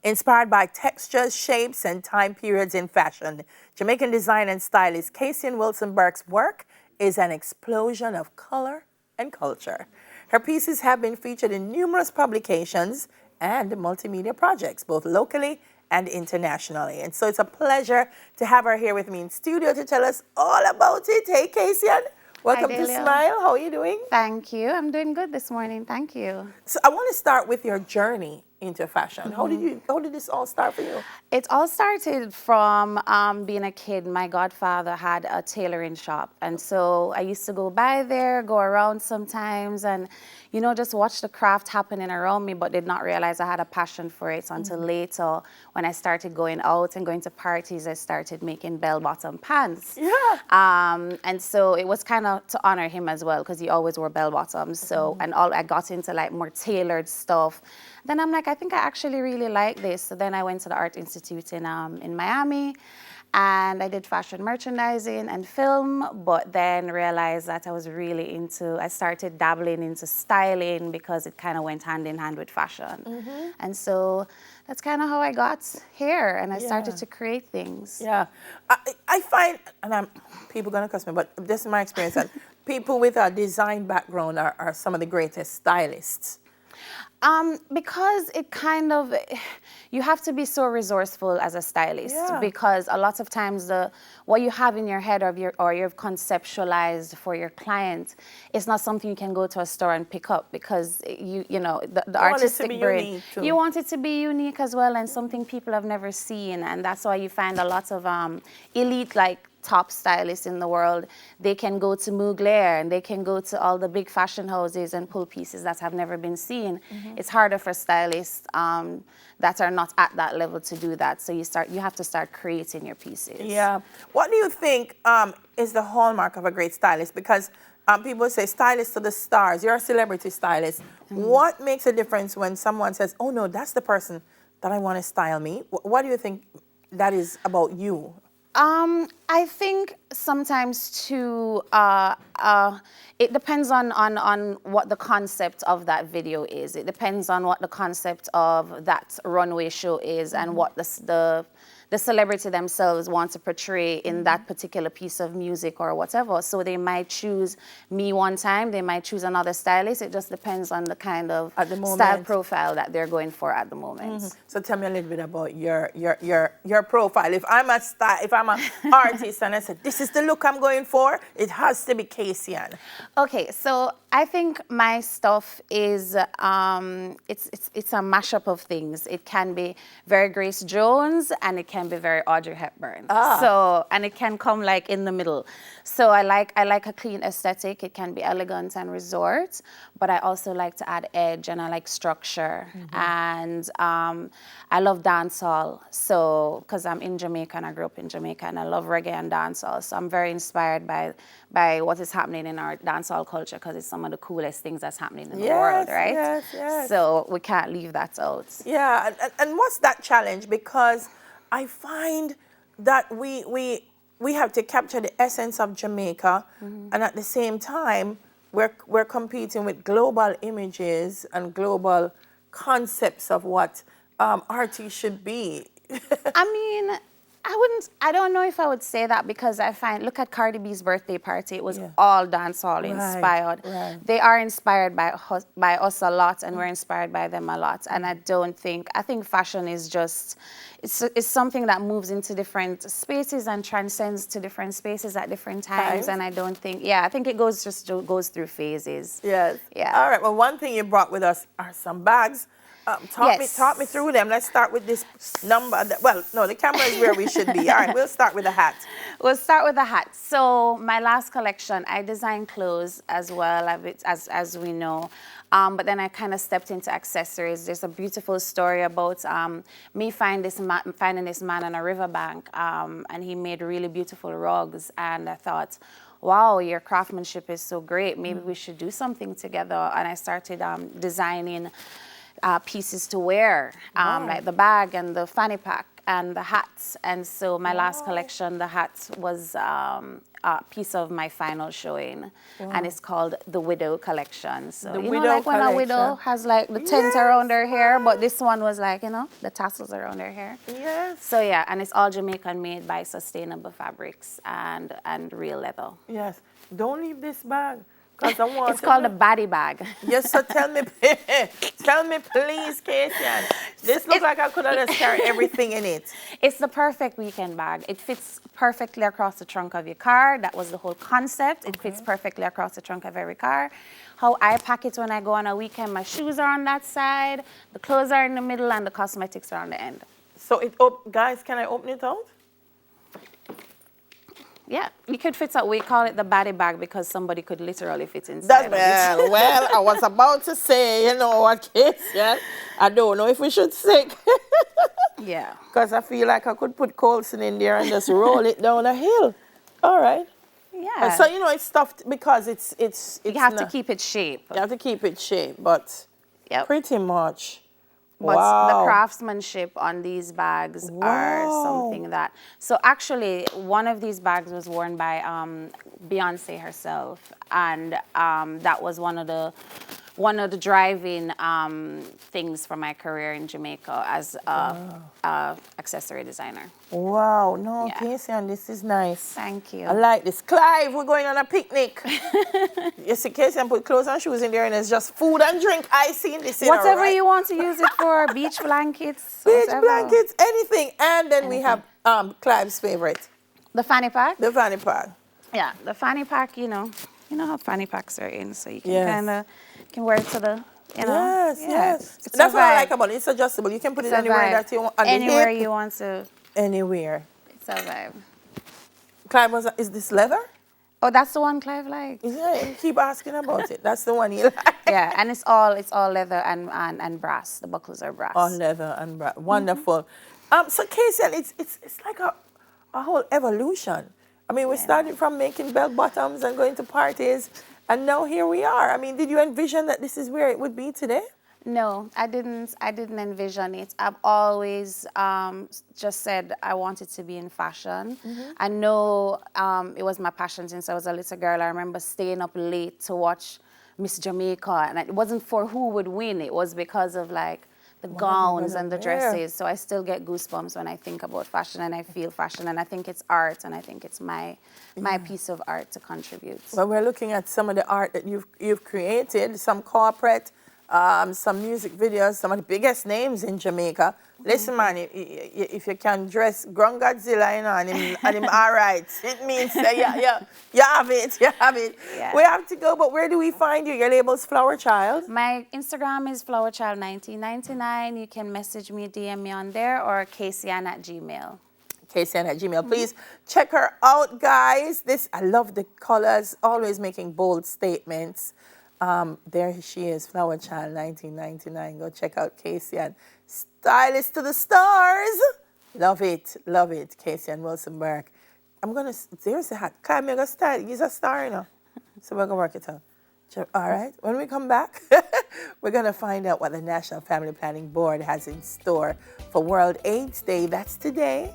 Inspired by textures, shapes, and time periods in fashion, Jamaican designer and stylist Kaysian Wilson-Bourke's work is an explosion of color and culture. Her pieces have been featured in numerous publications and multimedia projects, both locally and internationally. And so it's a pleasure to have her here with me in studio to tell us all about it. Hey, Kaysian. Welcome to Smile. How are you doing? Thank you. I'm doing good this morning. Thank you. So I want to start with your journey into fashion. How did this all start for you? It all started from being a kid. My godfather had a tailoring shop, and so I used to go by there, go around sometimes, and you know, just watch the craft happening around me, but did not realize I had a passion for it until later when I started going out and going to parties. I started making bell-bottom pants. Yeah. And so it was kind of to honor him as well, because he always wore bell-bottoms. So and I got into like more tailored stuff. Then I'm like, I think I actually really like this. So then I went to the Art Institute in Miami, and I did fashion merchandising and film, but then realized that I started dabbling into styling because it kind of went hand in hand with fashion. And so that's kind of how I got here, and I started to create things. Yeah. I find, and people are going to cuss me, but this is my experience, that people with a design background are some of the greatest stylists. Because it kind of, you have to be so resourceful as a stylist, because a lot of times what you have in your head or you've conceptualized for your client is not something you can go to a store and pick up, because you know the artistic brain. You want it to be unique as well, and something people have never seen, and that's why you find a lot of elite top stylists in the world. They can go to Mugler and they can go to all the big fashion houses and pull pieces that have never been seen. It's harder for stylists that are not at that level to do that. So you have to start creating your pieces. Yeah. What do you think is the hallmark of a great stylist? Because people say stylist to the stars. You're a celebrity stylist. What makes a difference when someone says, oh no, that's the person that I want to style me? What do you think that is about you? I think sometimes too, it depends on what the concept of that video is. It depends on what the concept of that runway show is, and what the celebrity themselves want to portray in that particular piece of music or whatever. So they might choose me one time, they might choose another stylist. It just depends on the kind of style profile that they're going for at the moment. So tell me a little bit about your profile. If I'm an artist and I said, this is the look I'm going for, it has to be Kaysian. Okay, so I think my stuff is it's a mashup of things. It can be very Grace Jones, and it can be very Audrey Hepburn. So, and it can come like in the middle. So I like a clean aesthetic. It can be elegant and resort, but I also like to add edge, and I like structure. And I love dancehall. So, because I'm in Jamaica and I grew up in Jamaica, and I love reggae and dancehall. So I'm very inspired by what is happening in our dancehall culture, because it's some of the coolest things that's happening in the world, right? Yes. So we can't leave that out. Yeah, and what's that challenge? Because I find that we have to capture the essence of Jamaica, and at the same time, we're competing with global images and global concepts of what artists should be. I mean, I don't know if I would say that, because I find, look at Cardi B's birthday party. It was all dancehall inspired. They are inspired by us a lot, and we're inspired by them a lot. And I think fashion is just, it's something that moves into different spaces and transcends to different spaces at different times. And I don't think, I think it goes through phases. Yes. Yeah. All right. Well, one thing you brought with us are some bags. Talk me through them. Let's start with this number. Well, no, the camera is where we should be. All right, we'll start with the hat. We'll start with the hat. So my last collection, I designed clothes as well, as we know. But then I kind of stepped into accessories. There's a beautiful story about me finding this man on a riverbank, and he made really beautiful rugs. And I thought, wow, your craftsmanship is so great. Maybe we should do something together. And I started designing pieces to wear, like the bag and the fanny pack. and the hats. And so my last collection, the hats, was a piece of my final showing. And it's called the Widow Collection. So, you know, like when a widow has like the tent around her hair, but this one was like, you know, the tassels around her hair. Yes. So yeah, and it's all Jamaican made by sustainable fabrics and real leather. Yes. Don't leave this bag. Because I want It's called a body bag. Yes, so tell me please, Kaysian. This looks like I could have just carried everything in it. It's the perfect weekend bag. It fits perfectly across the trunk of your car. That was the whole concept. It fits perfectly across the trunk of every car. How I pack it when I go on a weekend, my shoes are on that side, the clothes are in the middle, and the cosmetics are on the end. So guys, can I open it out? Yeah, you could fit it. We call it the body bag because somebody could literally fit inside. Well, I was about to say, you know what, Kaysian? I don't know if we should say. Yeah. Because I feel like I could put Colson in there and just roll it down a hill. All right. Yeah. So, you know, it's stuffed because it's you have to keep it shape. You have to keep it shape, but pretty much. But the craftsmanship on these bags are something that... So actually, one of these bags was worn by Beyonce herself. And that was one of the driving things for my career in Jamaica as a accessory designer. Wow. No, Kaysian, this is nice. Thank you. I like this. Clive, we're going on a picnic. You see, Kaysian put clothes and shoes in there and it's just food and drink. I see this in whatever you want to use it for, beach blankets. Beach blankets, anything. And then we have Clive's favorite. The fanny pack? The fanny pack. Yeah, the fanny pack, you know how fanny packs are in, so you can kind of wear it to the, you know. Yes. That's what I like about it. It's adjustable. You can put it anywhere that you want. Anywhere you want to. Anywhere. It's a vibe. Clive, is this leather? Oh, that's the one Clive likes. Yeah, you keep asking about it. That's the one he likes. Yeah, and it's all leather and brass. The buckles are brass. All leather and brass. Wonderful. So Kaysian, it's like a whole evolution. I mean, we started from making bell bottoms and going to parties, and now here we are. I mean, did you envision that this is where it would be today? No, I didn't envision it. I've always just said I wanted to be in fashion. I know it was my passion since I was a little girl. I remember staying up late to watch Miss Jamaica, and it wasn't for who would win. It was because of like the gowns and the dresses. So I still get goosebumps when I think about fashion and I feel fashion, and I think it's art, and I think it's my piece of art to contribute. Well, we're looking at some of the art that you've created, some corporate, some music videos, some of the biggest names in Jamaica. Listen, man, if you can dress Ground Godzilla, you know, and him all right, it means that you have it. Yeah. We have to go, but where do we find you? Your label's Flower Child. My Instagram is flowerchild1999. You can message me, DM me on there, or Kaysian@gmail. Kaysian@gmail. Please check her out, guys. I love the colors, always making bold statements. There she is, Flower Child 1999. Go check out Kaysian. Stylist to the stars. Love it, Kaysian Wilson-Bourke. There's the hat. Come here, go style. He's a star, you know. So we're going to work it out. All right, when we come back, we're going to find out what the National Family Planning Board has in store for World AIDS Day. That's today.